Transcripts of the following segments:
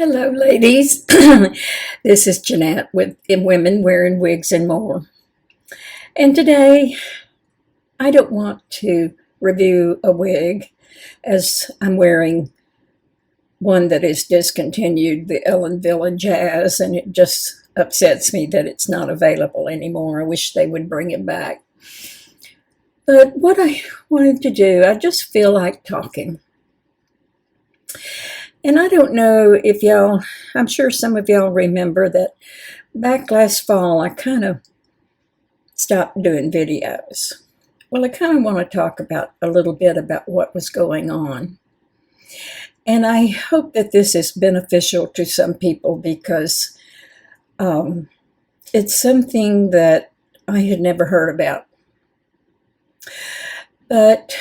Hello, ladies. This is Jeanette with Women Wearing Wigs and More. And today, I don't want to review a wig as I'm wearing one that is discontinued, the Ellen Villa Jazz, and it just upsets me that it's not available anymore. I wish they would bring it back. But what I wanted to do, I just feel like talking. And I don't know if y'all, I'm sure some of y'all remember that back last fall, I kind of stopped doing videos. Well, I kind of want to talk about a little bit about what was going on. And I hope that this is beneficial to some people because it's something that I had never heard about. But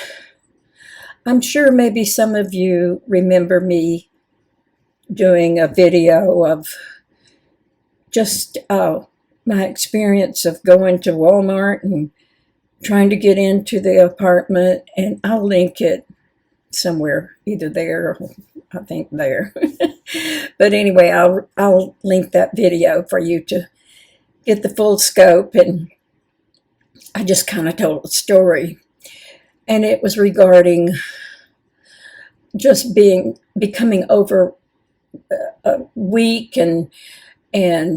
I'm sure maybe some of you remember me doing a video of just my experience of going to Walmart and trying to get into the apartment, and I'll link it somewhere, either there or I think there. But anyway, I'll link that video for you to get the full scope, and I just kind of told a story, and it was regarding just becoming over weak and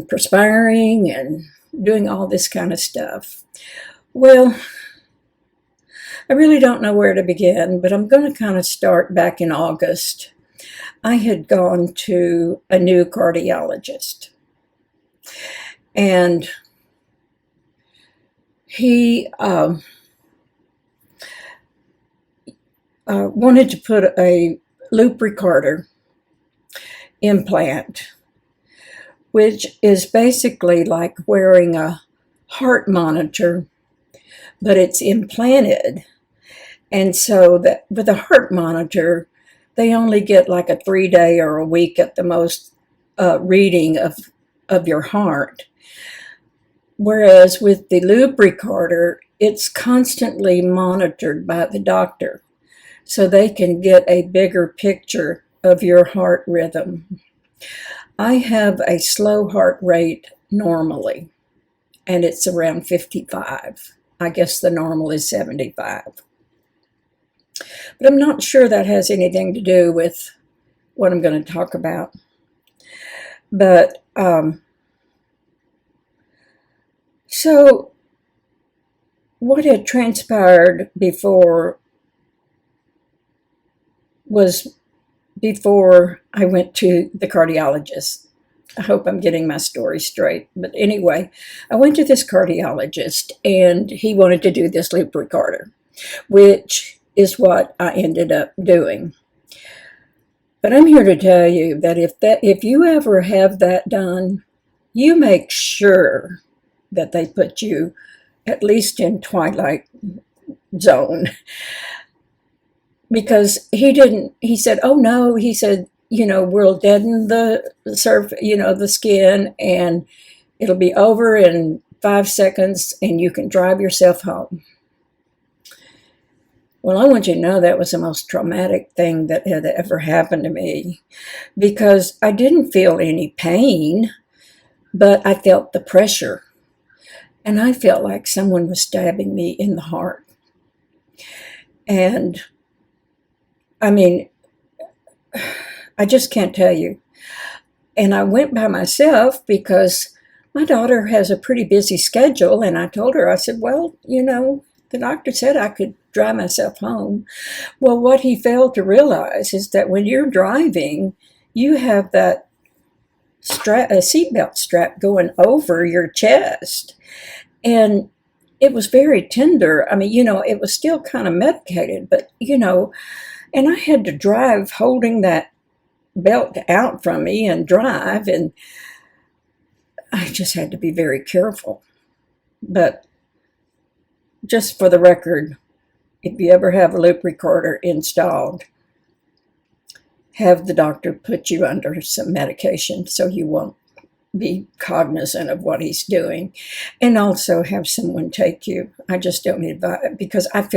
perspiring and doing all this kind of stuff. Well, I really don't know where to begin, but I'm going to kind of start back in August. I had gone to a new cardiologist, and he wanted to put a loop recorder implant, which is basically like wearing a heart monitor, but it's implanted. And so that with a heart monitor, they only get like a 3-day or a week at the most reading of your heart. Whereas with the loop recorder, it's constantly monitored by the doctor, so they can get a bigger picture of your heart rhythm. I have a slow heart rate normally, and it's around 55. I guess the normal is 75. But I'm not sure that has anything to do with what I'm going to talk about. But so what had transpired before I went to the cardiologist. I hope I'm getting my story straight. But anyway, I went to this cardiologist, and he wanted to do this loop recorder, which is what I ended up doing. But I'm here to tell you that if you ever have that done, you make sure that they put you at least in twilight zone. Because he said, oh no, he said, we'll deaden the the skin, and it'll be over in 5 seconds, and you can drive yourself home. Well, I want you to know that was the most traumatic thing that had ever happened to me, because I didn't feel any pain, but I felt the pressure, and I felt like someone was stabbing me in the heart. And I mean, I just can't tell you. And I went by myself because my daughter has a pretty busy schedule. And I told her, I said, well, the doctor said I could drive myself home. Well, what he failed to realize is that when you're driving, you have that a seatbelt strap going over your chest. And it was very tender. I mean, it was still kind of medicated, but, and I had to drive holding that belt out from me and drive, and I just had to be very careful. But just for the record, if you ever have a loop recorder installed, have the doctor put you under some medication so you won't be cognizant of what he's doing, and also have someone take you. I just don't advise, because I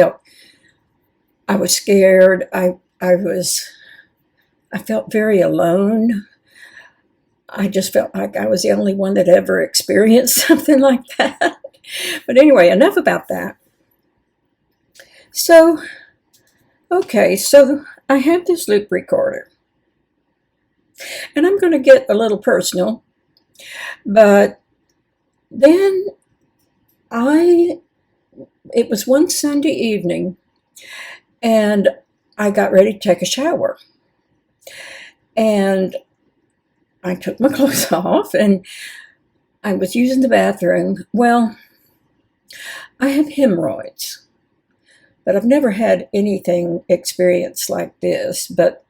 was scared. I felt very alone. I just felt like I was the only one that ever experienced something like that. But anyway, enough about that. So, okay, so I have this loop recorder. And I'm going to get a little personal, but then it was one Sunday evening, and I got ready to take a shower. And I took my clothes off, and I was using the bathroom. Well, I have hemorrhoids, but I've never had anything experienced like this. But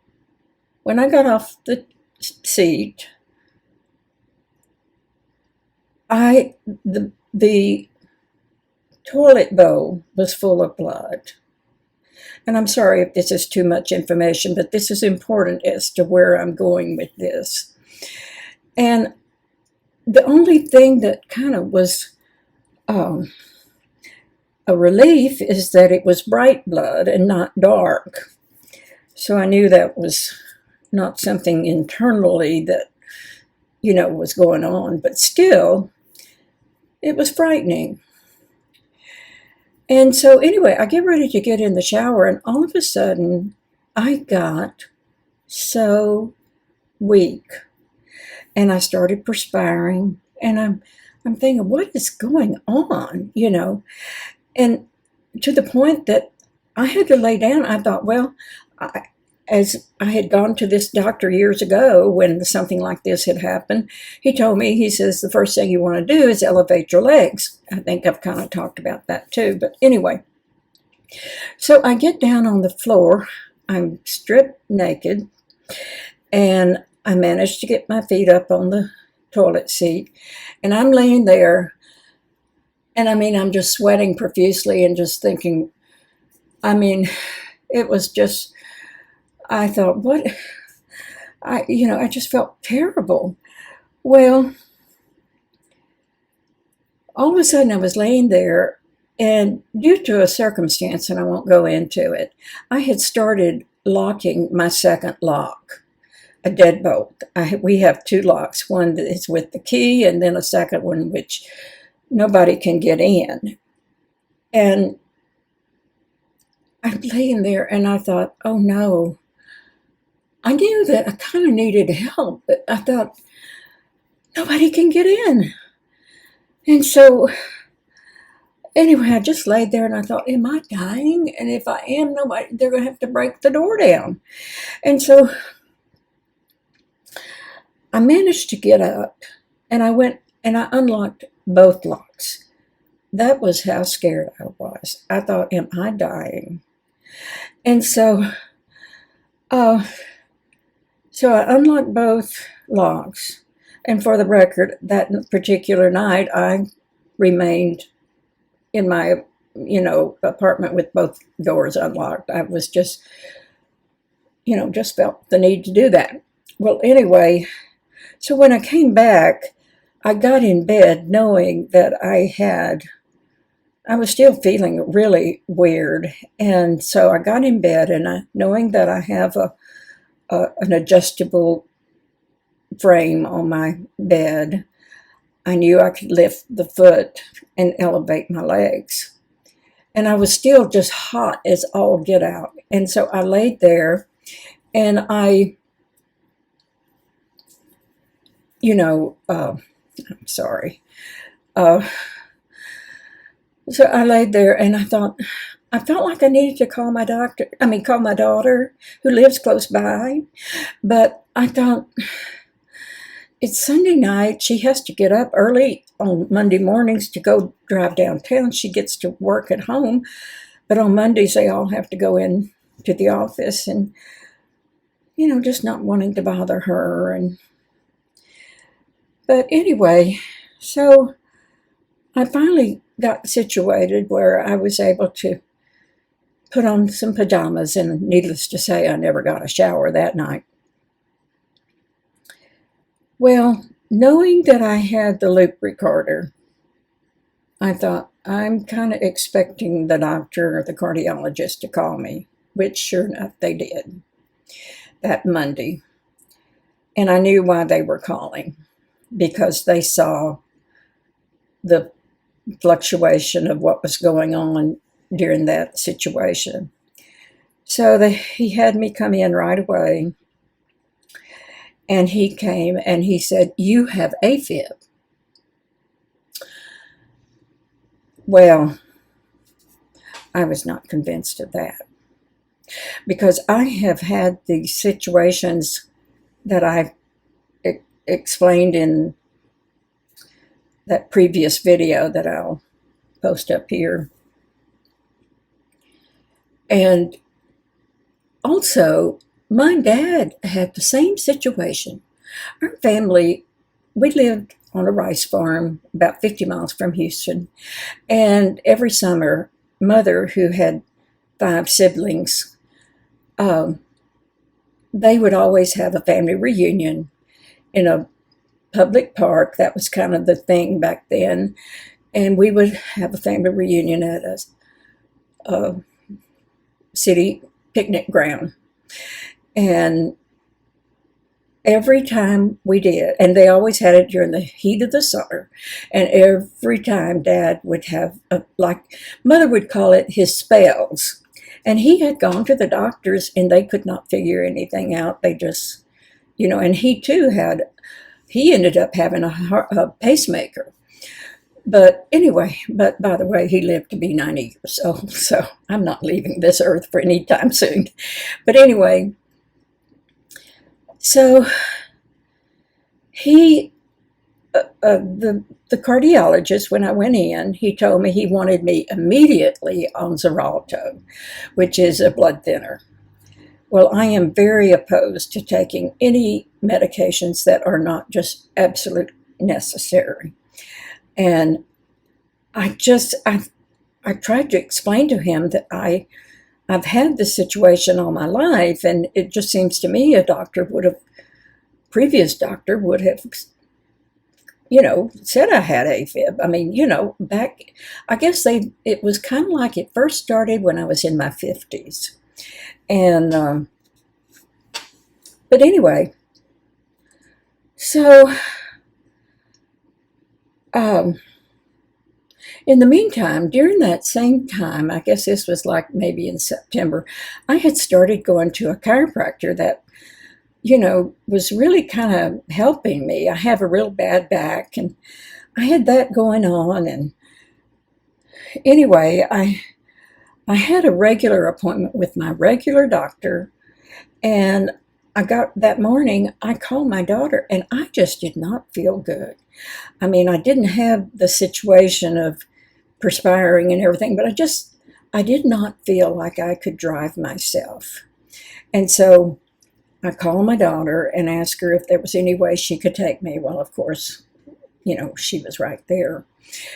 when I got off the seat, the toilet bowl was full of blood. And I'm sorry if this is too much information, but this is important as to where I'm going with this. And the only thing that kind of was a relief is that it was bright blood and not dark. So I knew that was not something internally that, was going on, but still, it was frightening. And so anyway, I get ready to get in the shower, and all of a sudden, I got so weak. And I started perspiring, and I'm thinking, what is going on, And to the point that I had to lay down. I thought, well, as I had gone to this doctor years ago when something like this had happened, he told me, he says, the first thing you want to do is elevate your legs. I think I've kind of talked about that too. But anyway, so I get down on the floor. I'm stripped naked, and I managed to get my feet up on the toilet seat. And I'm laying there, and I'm just sweating profusely and just thinking, it was just, I thought, I just felt terrible. Well, all of a sudden I was laying there, and due to a circumstance, and I won't go into it, I had started locking my second lock, a deadbolt. We have two locks, one that is with the key, and then a second one which nobody can get in. And I'm laying there, and I thought, oh no. I knew that I kind of needed help, but I thought, nobody can get in. And so, anyway, I just laid there, and I thought, am I dying? And if I am, they're going to have to break the door down. And so, I managed to get up, and I went and I unlocked both locks. That was how scared I was. I thought, am I dying? And so I unlocked both locks. And for the record, that particular night, I remained in my, apartment with both doors unlocked. I was just, just felt the need to do that. Well, anyway, so when I came back, I got in bed knowing that I was still feeling really weird. And so I got in bed, and knowing that I have an adjustable frame on my bed, I knew I could lift the foot and elevate my legs. And I was still just hot as all get out. And so I laid there, and I'm sorry. So I laid there, and I felt like I needed to call my daughter who lives close by. But I thought, it's Sunday night. She has to get up early on Monday mornings to go drive downtown. She gets to work at home. But on Mondays, they all have to go in to the office, and, just not wanting to bother her. But anyway, so I finally got situated where I was able to put on some pajamas, and needless to say, I never got a shower that night. Well, knowing that I had the loop recorder, I thought, I'm kind of expecting the doctor or the cardiologist to call me, which sure enough they did that Monday. And I knew why they were calling, because they saw the fluctuation of what was going on during that situation. So he had me come in right away, and he came and he said, "You have AFib." Well, I was not convinced of that, because I have had these situations that I've explained in that previous video that I'll post up here. And also, my dad had the same situation. Our family, we lived on a rice farm about 50 miles from Houston. And every summer, Mother, who had 5 siblings, they would always have a family reunion in a public park. That was kind of the thing back then. And we would have a family reunion at a city picnic ground. And every time we did, and they always had it during the heat of the summer, and every time Dad would have, Mother would call it his spells. And he had gone to the doctors and they could not figure anything out. They just, and he too he ended up having a pacemaker. But anyway, by the way, he lived to be 90 years old, so I'm not leaving this earth for any time soon. But anyway, so the cardiologist, when I went in, he told me he wanted me immediately on Xarelto, which is a blood thinner. Well, I am very opposed to taking any medications that are not just absolutely necessary. And I tried to explain to him that I've had this situation all my life, and it just seems to me previous doctor would have, said I had AFib. I mean, I guess it was kind of like it first started when I was in my 50s. And, but anyway, so, in the meantime, during that same time, I guess this was like maybe in September, I had started going to a chiropractor that, was really kind of helping me. I have a real bad back, and I had that going on. And anyway, I had a regular appointment with my regular doctor, and that morning, I called my daughter, and I just did not feel good. I mean, I didn't have the situation of perspiring and everything, but I did not feel like I could drive myself. And so I called my daughter and asked her if there was any way she could take me. Well, of course, she was right there.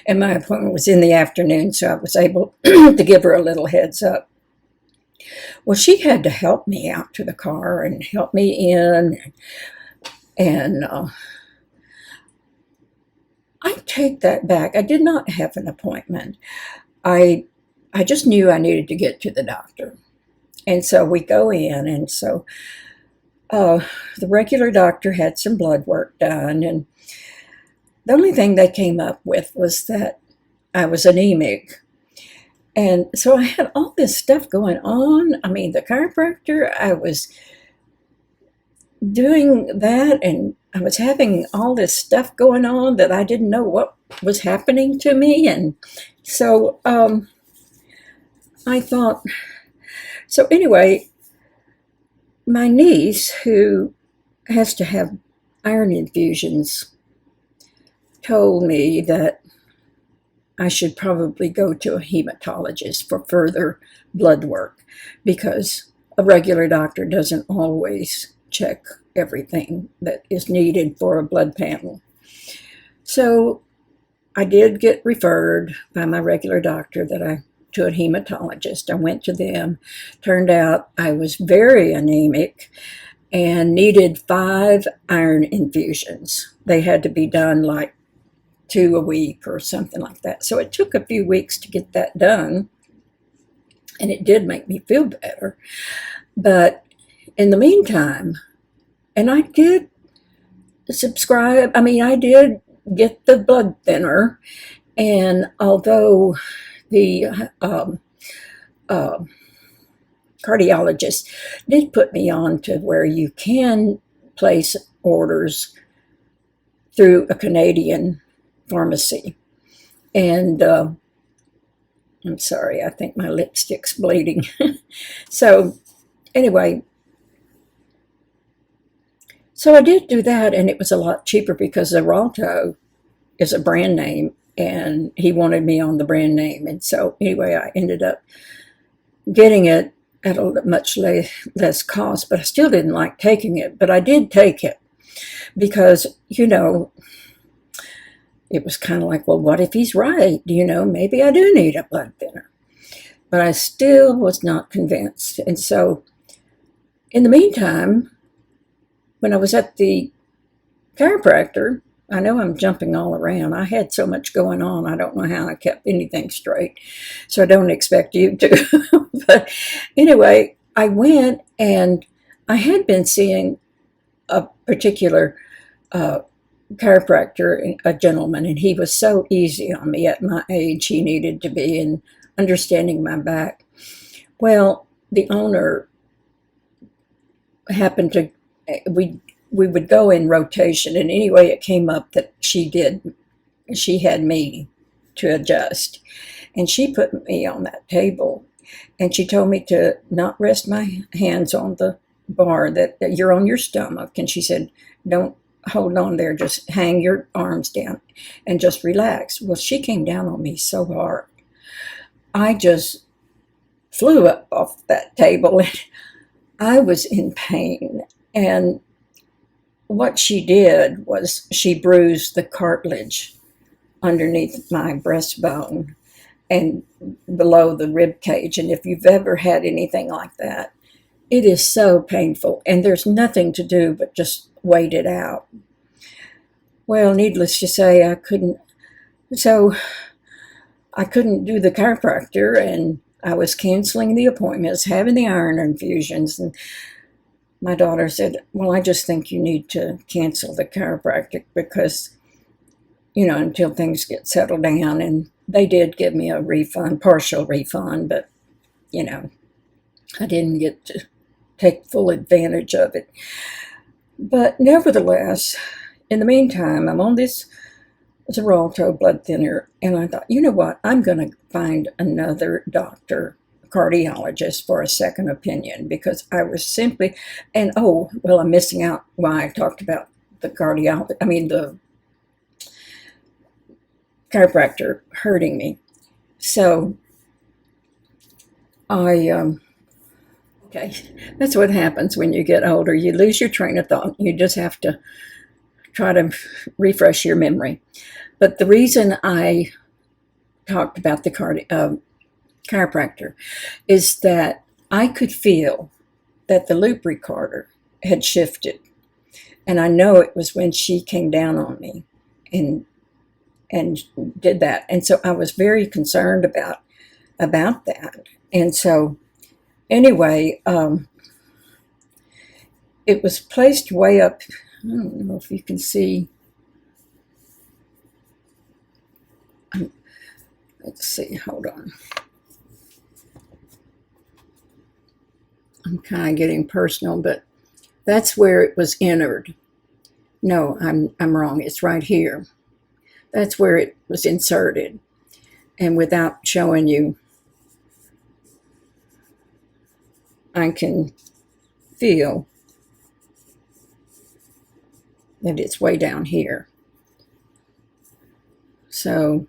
And my appointment was in the afternoon, so I was able to give her a little heads up. Well, she had to help me out to the car and help me in. And I take that back. I did not have an appointment. I just knew I needed to get to the doctor. And so we go in, and so the regular doctor had some blood work done, and the only thing they came up with was that I was anemic. And so I had all this stuff going on. I mean, the chiropractor, I was doing that, and I was having all this stuff going on that I didn't know what was happening to me. And so I thought, so anyway, my niece, who has to have iron infusions, told me that I should probably go to a hematologist for further blood work, because a regular doctor doesn't always check everything that is needed for a blood panel. So I did get referred by my regular doctor to a hematologist. I went to them. Turned out I was very anemic and needed 5 iron infusions. They had to be done like 2 a week or something like that. So it took a few weeks to get that done, and it did make me feel better. But in the meantime, and I did subscribe. I mean, I did get the blood thinner, and although the uh, cardiologist did put me on to where you can place orders through a Canadian pharmacy. And I'm sorry, I think my lipstick's bleeding. So anyway, so I did do that, and it was a lot cheaper because Xarelto is a brand name, and he wanted me on the brand name. And so anyway, I ended up getting it at a much less cost, but I still didn't like taking it. But I did take it because, it was kind of like, well, what if he's right? Maybe I do need a blood thinner. But I still was not convinced. And so in the meantime, when I was at the chiropractor, I know I'm jumping all around. I had so much going on. I don't know how I kept anything straight. So I don't expect you to. But anyway, I went, and I had been seeing a particular chiropractor, a gentleman, and he was so easy on me at my age. He needed to be, in understanding my back. Well, the owner happened to, we would go in rotation, and anyway, it came up that she had me to adjust, and she put me on that table, and she told me to not rest my hands on the bar, that you're on your stomach, and she said, don't hold on there, just hang your arms down and just relax. Well, she came down on me so hard, I just flew up off that table, and I was in pain. And what she did was she bruised the cartilage underneath my breastbone and below the rib cage. And if you've ever had anything like that, it is so painful, and there's nothing to do but just wait it out. Well, needless to say, I couldn't do the chiropractor, and I was canceling the appointments, having the iron infusions, and my daughter said, well, I just think you need to cancel the chiropractic because, until things get settled down. And they did give me a refund, partial refund, but, I didn't get to take full advantage of it. But nevertheless, in the meantime, I'm on this Xarelto blood thinner, and I thought, you know what, I'm going to find another doctor, cardiologist, for a second opinion, because I was simply, and I'm missing out why I talked about the the chiropractor hurting me. So okay, that's what happens when you get older. You lose your train of thought. You just have to try to refresh your memory. But the reason I talked about the chiropractor is that I could feel that the loop recorder had shifted. And I know it was when she came down on me and did that. And so I was very concerned about that. And so anyway, it was placed way up. I don't know if you can see. Let's see, hold on. I'm kind of getting personal, but that's where it was entered. No, I'm wrong. It's right here. That's where it was inserted. And without showing you, I can feel that it's way down here. So,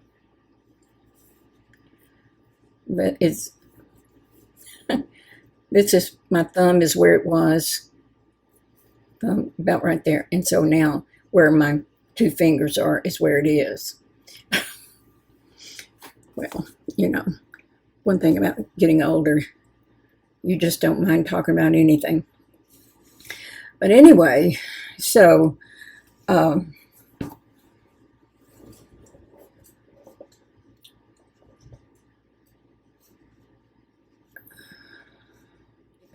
but it's, my thumb is where it was, about right there. And so now where my two fingers are is where it is. Well, one thing about getting older, you just don't mind talking about anything. But anyway, so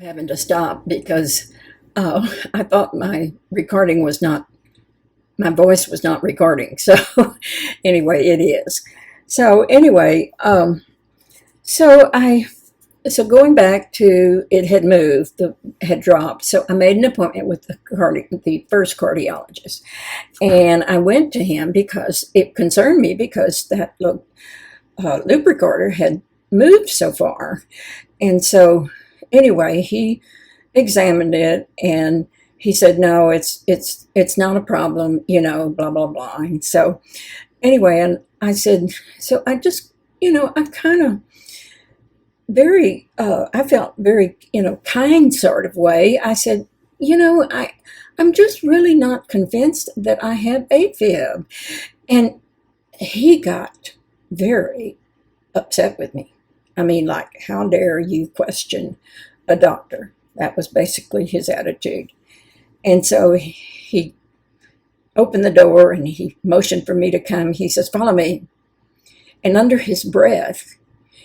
having to stop because I thought my recording was not my voice was not recording. So anyway, it is. So anyway, so going back to, it had moved, had dropped. So I made an appointment with the first cardiologist, and I went to him because it concerned me, because that loop recorder had moved so far. And so anyway, he examined it, and he said, no, it's not a problem, blah, blah, blah. And so anyway, and I said, so I just, I'm kind of I felt very, kind sort of way. I said, I'm just really not convinced that I have AFib. And he got very upset with me. I mean, like, how dare you question a doctor? That was basically his attitude. And so he opened the door and he motioned for me to come. He says, follow me. And under his breath,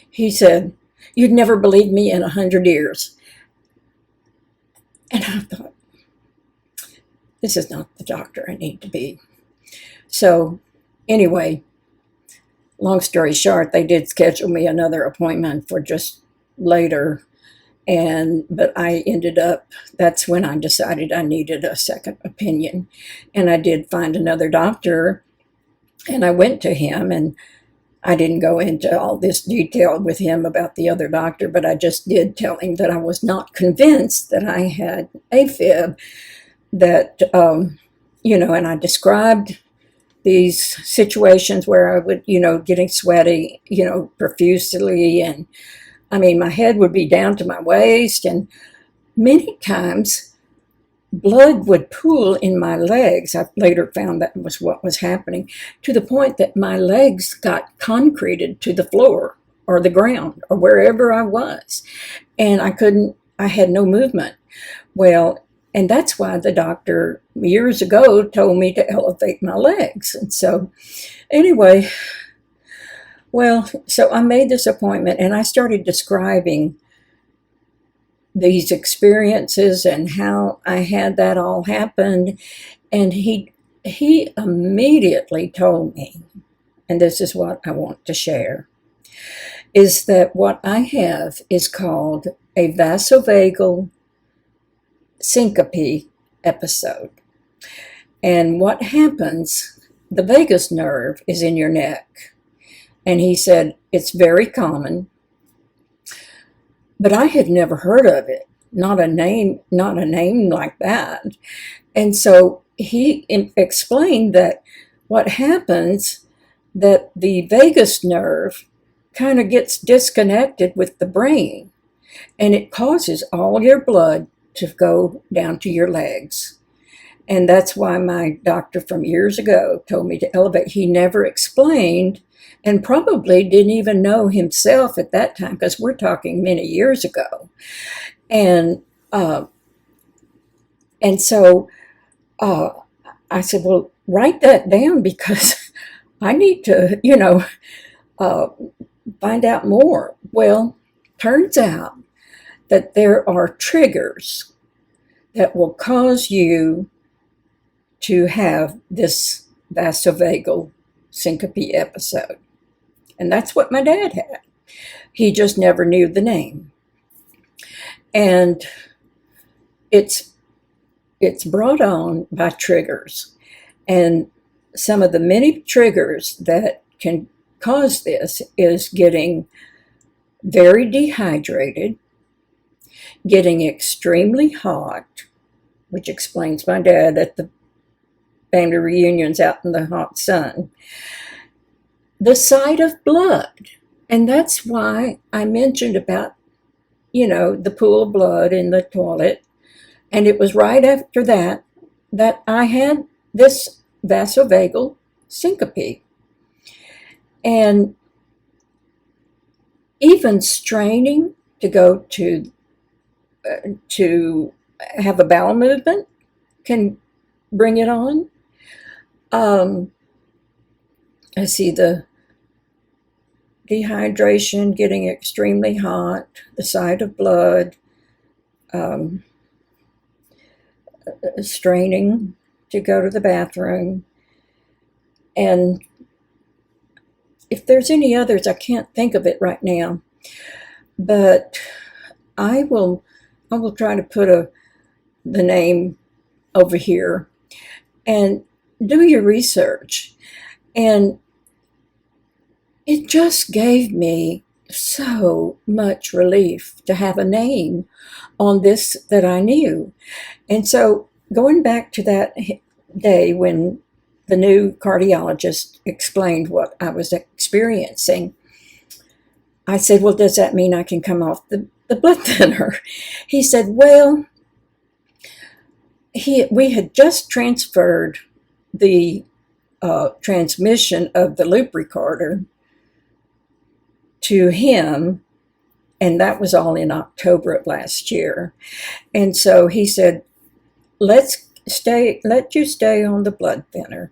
he said, you'd never believe me in 100 years. And I thought, this is not the doctor I need to be. So anyway, long story short, they did schedule me another appointment for just later. But I ended up, that's when I decided I needed a second opinion. And I did find another doctor, and I went to him, and I didn't go into all this detail with him about the other doctor, but I just did tell him that I was not convinced that I had AFib, that, and I described these situations where I would, getting sweaty, profusely, and I mean, my head would be down to my waist, and many times blood would pool in my legs. I later found that was what was happening, to the point that my legs got concreted to the floor or the ground or wherever I was. And I had no movement. Well, and that's why the doctor years ago told me to elevate my legs. And so anyway, well, so I made this appointment, and I started describing these experiences and how I had that all happen. And he immediately told me, and this is what I want to share, is that what I have is called a vasovagal syncope episode. And what happens, the vagus nerve is in your neck. And he said, it's very common, but I had never heard of it. Not a name like that. And so he explained that what happens, that the vagus nerve kind of gets disconnected with the brain, and it causes all your blood to go down to your legs. And that's why my doctor from years ago told me to elevate. He never explained, and probably didn't even know himself at that time, because we're talking many years ago. And so I said, well, write that down, because I need to, find out more. Well, turns out that there are triggers that will cause you to have this vasovagal syncope episode. And that's what my dad had. He just never knew the name. And it's brought on by triggers. And some of the many triggers that can cause this is getting very dehydrated, getting extremely hot, which explains my dad at the family reunions out in the hot sun, the sight of blood. And that's why I mentioned about, the pool of blood in the toilet. And it was right after that I had this vasovagal syncope. And even straining to go to have a bowel movement can bring it on. I see the dehydration, getting extremely hot, the sight of blood, straining to go to the bathroom. And if there's any others, I can't think of it right now. But I will try to put the name over here, and do your research. And it just gave me so much relief to have a name on this that I knew. And so going back to that day when the new cardiologist explained what I was experiencing, I said, well, does that mean I can come off the blood thinner? He said, well, we had just transferred the transmission of the loop recorder to him, and that was all in October of last year. And so he said, let you stay on the blood thinner,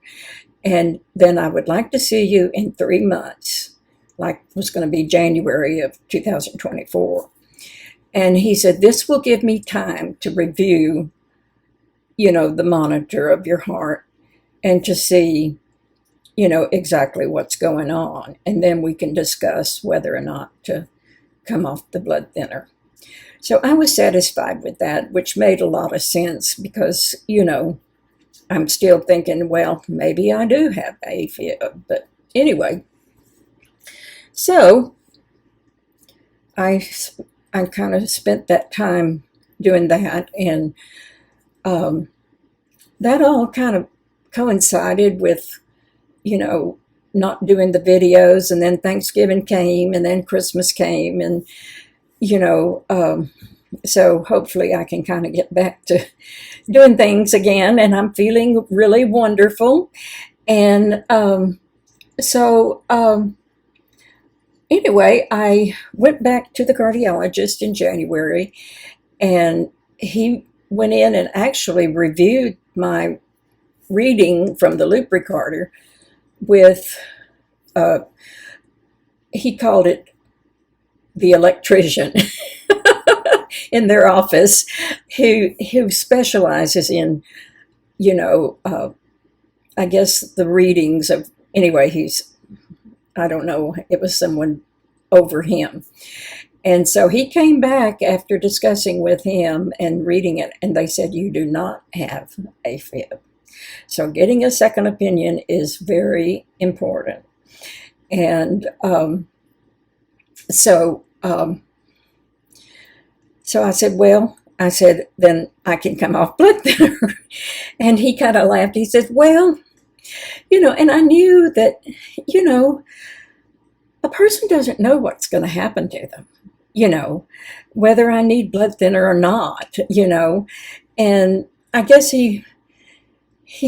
and then I would like to see you in 3 months, like it was going to be January of 2024. And he said, this will give me time to review, the monitor of your heart and to see, exactly what's going on. And then we can discuss whether or not to come off the blood thinner. So I was satisfied with that, which made a lot of sense because, I'm still thinking, well, maybe I do have AFib. But anyway, so I kind of spent that time doing that, and that all kind of coincided with, not doing the videos, and then Thanksgiving came, and then Christmas came, and, so hopefully I can kind of get back to doing things again, and I'm feeling really wonderful. And anyway, I went back to the cardiologist in January, and he went in and actually reviewed my reading from the loop recorder with, he called it the electrician in their office who specializes in, I guess the readings of, anyway, I don't know, it was someone over him. And so he came back after discussing with him and reading it, and they said, you do not have AFib. So getting a second opinion is very important. And so I said, then I can come off blood thinner. And he kind of laughed. He said, well, and I knew that, a person doesn't know what's going to happen to them, whether I need blood thinner or not, and I guess he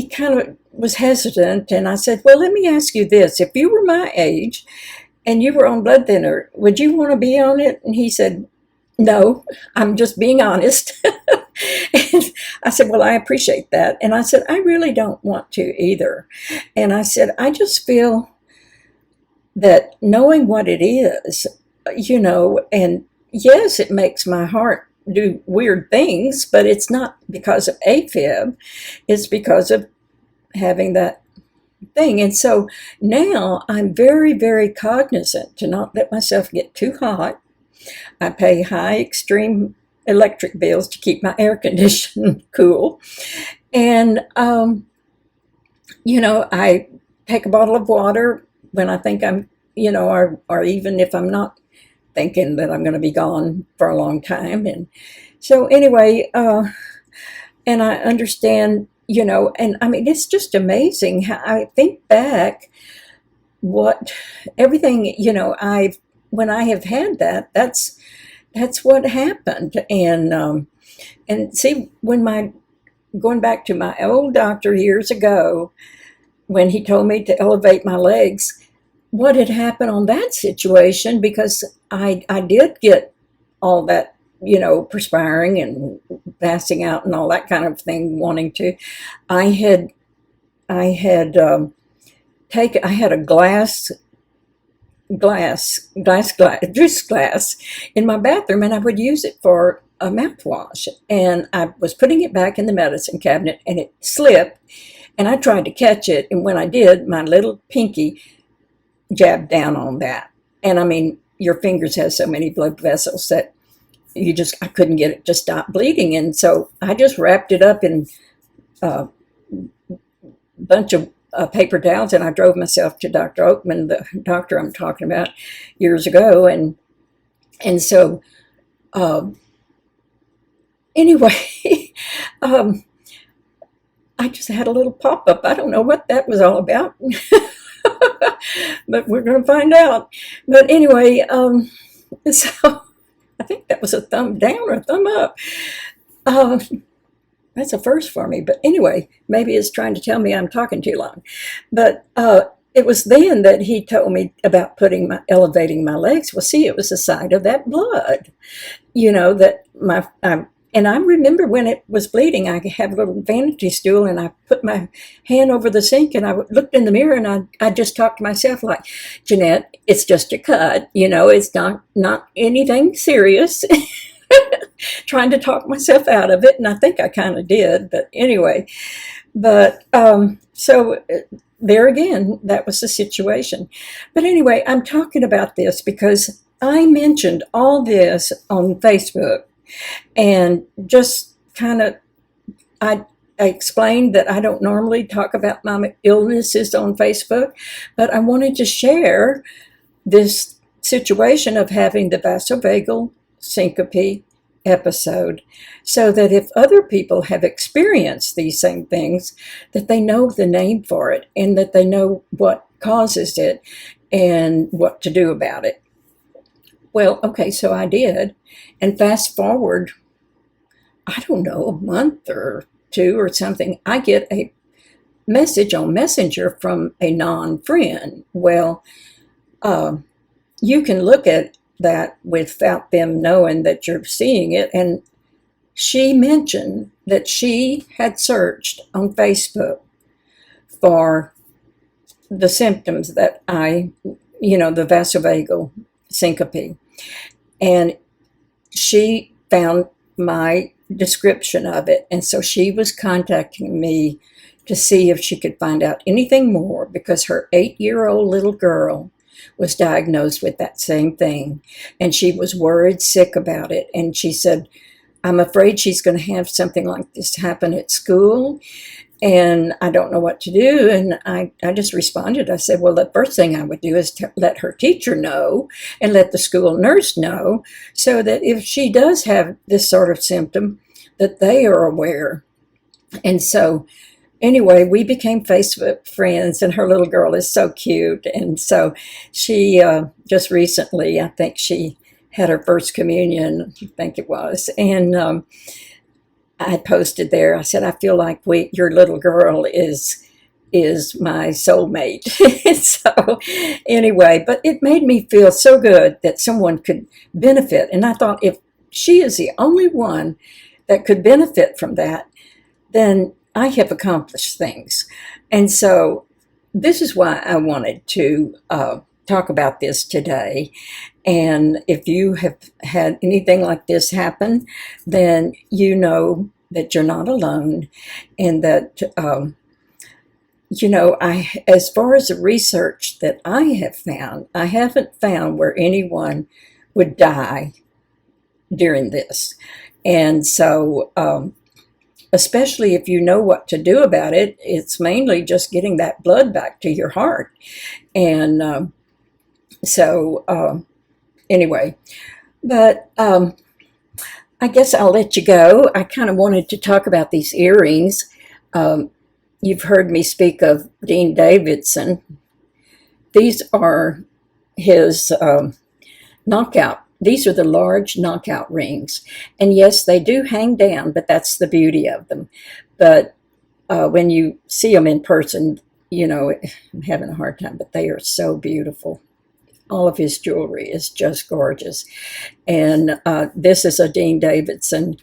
kind of was hesitant. And I said, well, let me ask you this. If you were my age and you were on blood thinner, would you want to be on it? And he said, no, I'm just being honest. And I said, well, I appreciate that. And I said, I really don't want to either. And I said, I just feel that knowing what it is, and yes, it makes my heart do weird things, but it's not because of AFib, it's because of having that thing. And so now I'm very, very cognizant to not let myself get too hot. I pay high extreme electric bills to keep my air conditioning cool. And, I take a bottle of water when I think I'm, or even if I'm not thinking that I'm going to be gone for a long time. And so anyway, and I understand, and I mean, it's just amazing how I think back what everything, when I have had that, that's what happened. And see, going back to my old doctor years ago, when he told me to elevate my legs, what had happened on that situation, because I did get all that, perspiring and passing out and all that kind of thing, wanting to. I had a juice glass in my bathroom, and I would use it for a mouthwash, and I was putting it back in the medicine cabinet, and it slipped, and I tried to catch it, and when I did, my little pinky jabbed down on that. And I mean, your fingers have so many blood vessels that I couldn't get it to stop bleeding. And so I just wrapped it up in a bunch of paper towels, and I drove myself to Dr. Oakman, the doctor I'm talking about years ago. And so, anyway, I just had a little pop-up. I don't know what that was all about, but we're going to find out. But anyway, so I think that was a thumb down or a thumb up. That's a first for me. But anyway, maybe it's trying to tell me I'm talking too long. But it was then that he told me about elevating my legs. Well, see, it was the side of that blood, and I remember when it was bleeding, I had a little vanity stool, and I put my hand over the sink, and I looked in the mirror, and I just talked to myself like, Jeanette, it's just a cut, it's not anything serious. Trying to talk myself out of it, and I think I kind of did, but anyway. But so there again, that was the situation. But anyway, I'm talking about this because I mentioned all this on Facebook. And just kind of, I explained that I don't normally talk about my illnesses on Facebook, but I wanted to share this situation of having the vasovagal syncope episode so that if other people have experienced these same things, that they know the name for it and that they know what causes it and what to do about it. Well, okay, so I did. And fast forward, I don't know, a month or two or something, I get a message on Messenger from a non-friend. Well, you can look at that without them knowing that you're seeing it. And she mentioned that she had searched on Facebook for the symptoms that the vasovagal syncope. And she found my description of it. And so she was contacting me to see if she could find out anything more because her 8-year-old little girl was diagnosed with that same thing. And she was worried sick about it. And she said, I'm afraid she's going to have something like this happen at school. And I don't know what to do. And I just responded. I said, well, the first thing I would do is to let her teacher know and let the school nurse know so that if she does have this sort of symptom, that they are aware. And so anyway, we became Facebook friends, and her little girl is so cute. And so she just recently, I think she had her first communion, I think it was. And I posted there, I said, I feel like your little girl is my soulmate. So anyway, but it made me feel so good that someone could benefit. And I thought, if she is the only one that could benefit from that, then I have accomplished things. And so this is why I wanted to talk about this today. And if you have had anything like this happen, then you know that you're not alone, and that, as far as the research that I have found, I haven't found where anyone would die during this. And so, especially if you know what to do about it, it's mainly just getting that blood back to your heart. And anyway, but I guess I'll let you go. I kind of wanted to talk about these earrings. You've heard me speak of Dean Davidson. These are his knockout. These are the large knockout rings. And yes, they do hang down, but that's the beauty of them. But when you see them in person, I'm having a hard time, but they are so beautiful. All of his jewelry is just gorgeous. And this is a Dean Davidson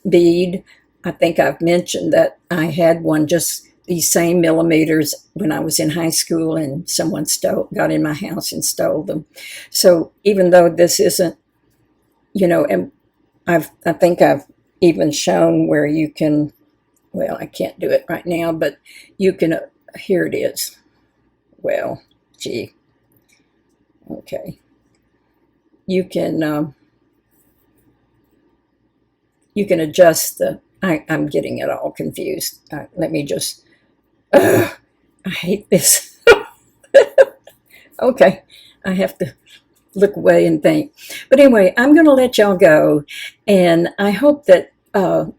bead. I think I've mentioned that I had one just these same millimeters when I was in high school, and someone got in my house and stole them. So even though this isn't and I think I've even shown where you can, well, I can't do it right now, but you can, here it is. Well, gee, okay. You can adjust I'm getting it all confused. Let me just, I hate this. Okay, I have to look away and think. But anyway, I'm going to let y'all go, and I hope that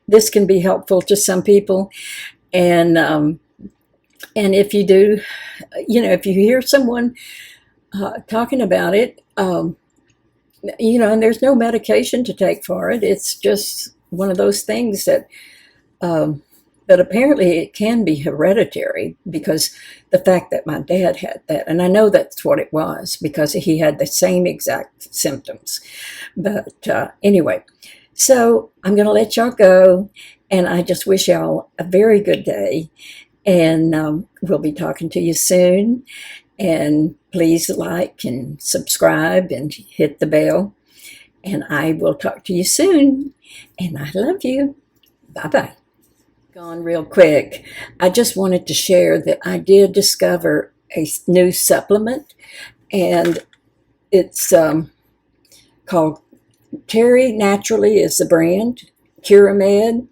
this can be helpful to some people. And if you do, if you hear someone talking about it, and there's no medication to take for it. It's just one of those things that apparently it can be hereditary, because the fact that my dad had that, and I know that's what it was because he had the same exact symptoms. But anyway, so I'm going to let y'all go, and I just wish y'all a very good day, and we'll be talking to you soon. And please like and subscribe and hit the bell, and I will talk to you soon, and I love you. Bye-bye. Gone real quick. I just wanted to share that I did discover a new supplement, and it's called Terry Naturally is the brand, Curamed.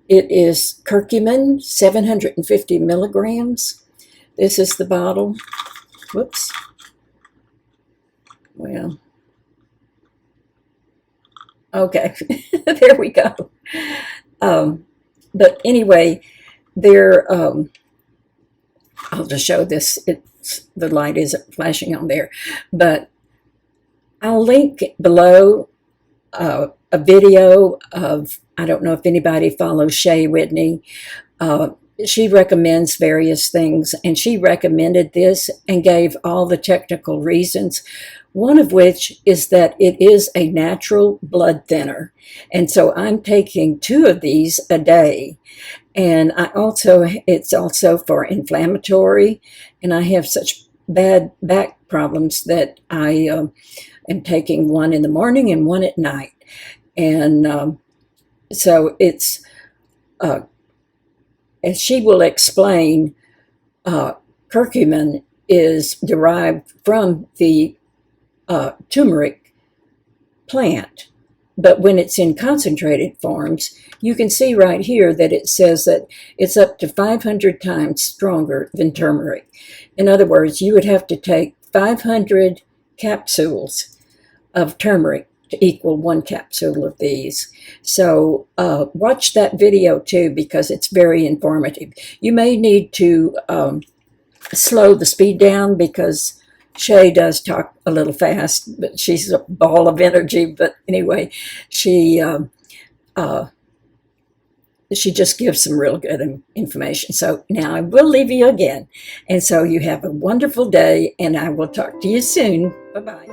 It is curcumin, 750 milligrams. This is the bottle. Whoops. Well, okay, there we go. But anyway, I'll just show this. The light isn't flashing on there, but I'll link below a video of, I don't know if anybody follows Shay Whitney. She recommends various things, and she recommended this and gave all the technical reasons, one of which is that it is a natural blood thinner. And so I'm taking 2 of these a day. And it's also for inflammatory, and I have such bad back problems that I am taking 1 in the morning and 1 at night. And so it's, as she will explain, curcumin is derived from the turmeric plant. But when it's in concentrated forms, you can see right here that it says that it's up to 500 times stronger than turmeric. In other words, you would have to take 500 capsules of turmeric to equal 1 capsule of these. So watch that video too, because it's very informative. You may need to slow the speed down, because Shay does talk a little fast, but she's a ball of energy. But anyway, she just gives some real good information. So now I will leave you again. And so you have a wonderful day, and I will talk to you soon. Bye-bye.